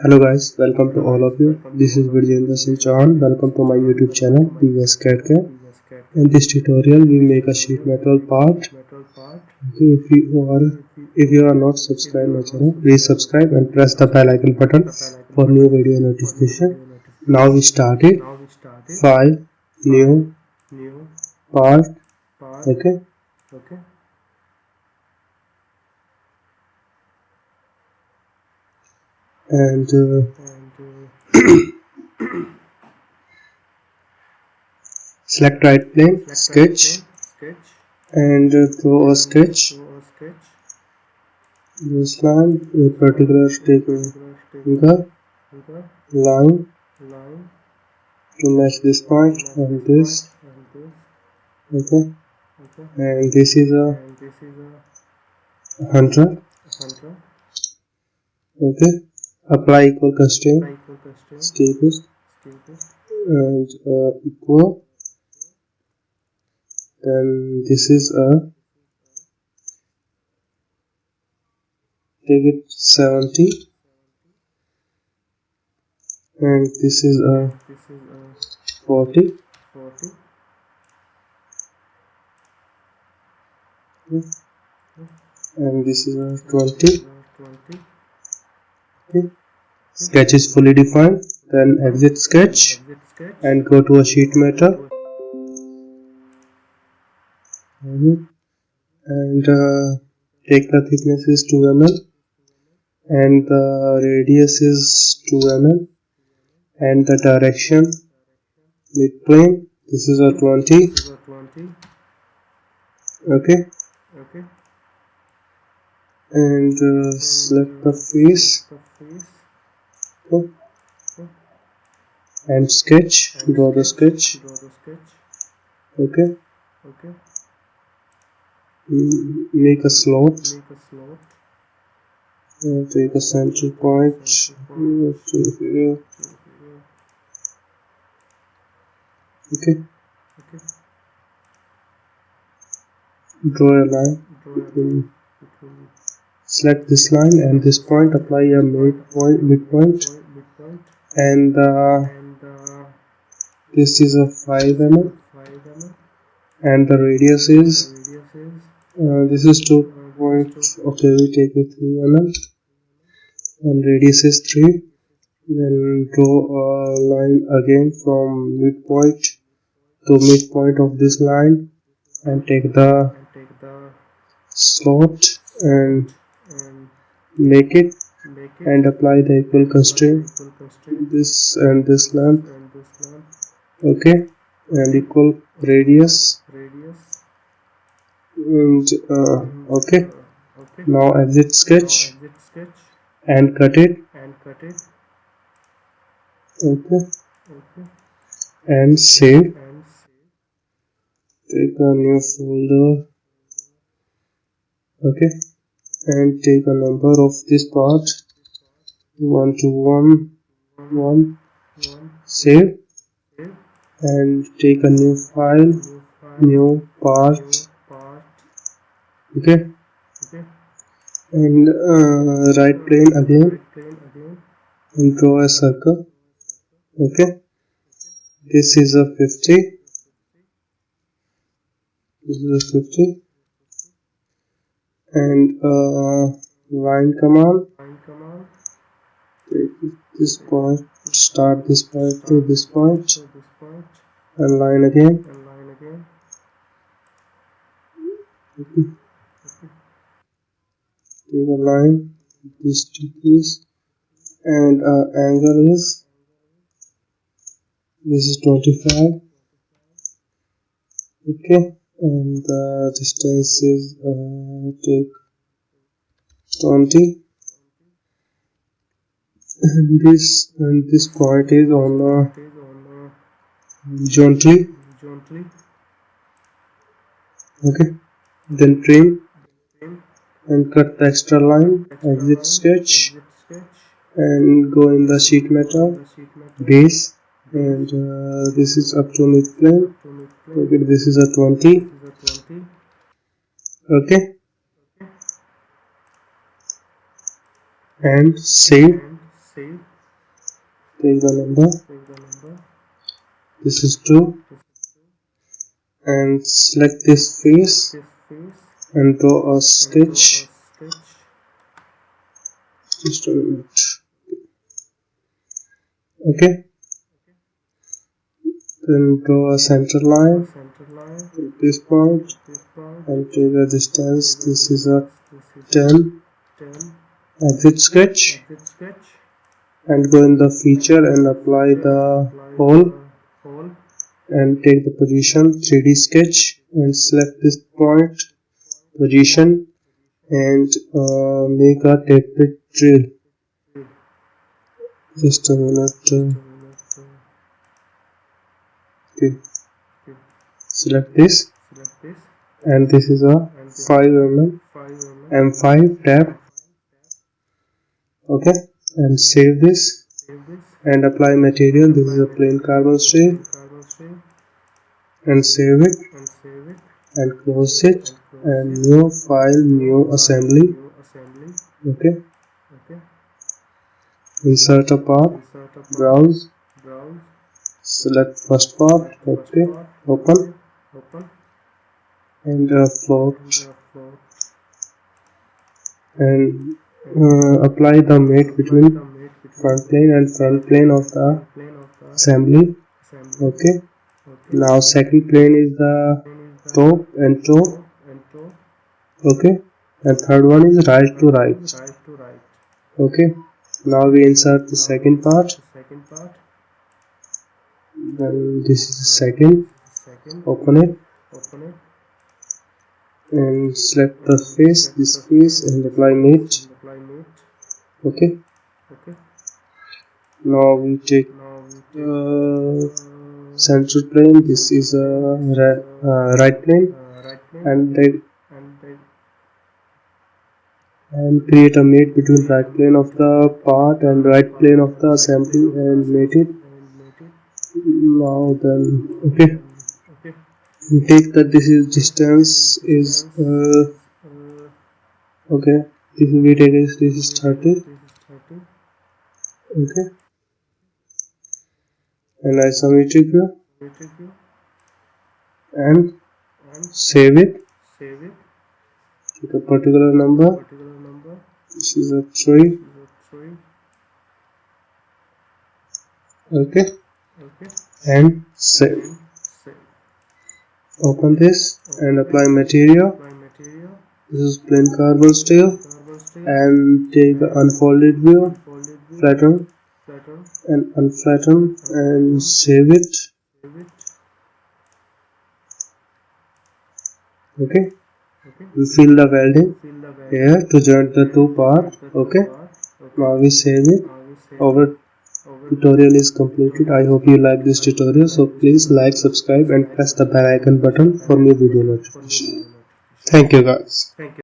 Hello guys, welcome to all of you. This is Virjendra Singh Chauhan. Welcome to my YouTube channel CATIA. In this tutorial, we make a sheet metal part. Okay, if you are not subscribed my channel, please subscribe and press the bell icon button for new video notification. Now we start it. File, new part. Okay. And select right plane, sketch, and draw a sketch. This line, a particular the line to match this point and this. Okay, and this is a 100. Okay, apply equal constraint, status, and equal. Then this is a, take it 70, and this is a 40. Okay. And this is a 20. Okay. Sketch is fully defined. Then exit sketch and go to a sheet metal. And take the thickness is 2 mm and the radius is 2 mm and the direction midplane, this is a 20. Okay, and select the face. Okay. And sketch, draw the sketch. Okay, make a slot, take a center point here. Okay, draw a line, select this line and this point, apply a midpoint, and this is a 5 mm and the radius is this is 2 points. Okay, we take it 3 mm and radius is 3. Then draw a line again from midpoint to midpoint of this line and take the slot and make it and apply the equal constraint, this and this length. Okay, and equal radius, and okay, now exit sketch and cut it. Okay, and save. Take a new folder. Okay, and take a number of this part 1211. Save and take a new file, new part. Okay, and right plane again and draw a circle. Okay, this is a 50. This is a 50, and line command. Take this point, start this point to this point, and line again. Okay. Take a line, this to this, and angle is, this is 25. Okay, and the distance is take 20, and this point is on the horizontally. Okay, then trim and cut the extra line, exit sketch and go in the sheet metal base, and this is up to midplane. Okay, this is a 20. Okay, and save take the number, this is 2, and select this face and draw a sketch. Just a minute. Okay, then draw a center line at this point and take a distance. This is a 10. Exit sketch and go in the feature and apply the hole and take the position, 3D sketch, and select this point, position, and make a tapered trail. Just a minute. Okay, select this, and this is a 5 mm M5 tab. Okay, and save this and apply material. This is a plain carbon steel, and save it and close it, and new file, new assembly. Okay, insert a part, browse, select first part. Okay, open, and float, and apply the mate between front plane and front plane of the assembly. Okay, now second plane is the top and toe. Okay, and third one is right to right. Okay, now we insert the second part. Then this is the second. Open it and select the face, this face, and apply mate. Okay, now we take central plane. This is a right plane, and create a mate between right plane of the part and right plane of the assembly and mate it. Now then, okay, take that this is distance is okay, this we take is this is 30. Okay, and isometric view and save it. Take a particular number. This is a 3. Okay, and save. Open this and apply material. This is plain carbon steel, and take the unfolded view, flatten and unflatten, and save it. Okay, we fill the welding here to join the two parts. Okay, now we save it. Our tutorial is completed. I hope you like this tutorial, so please like, subscribe, and press the bell icon button for new video notification. Thank you guys.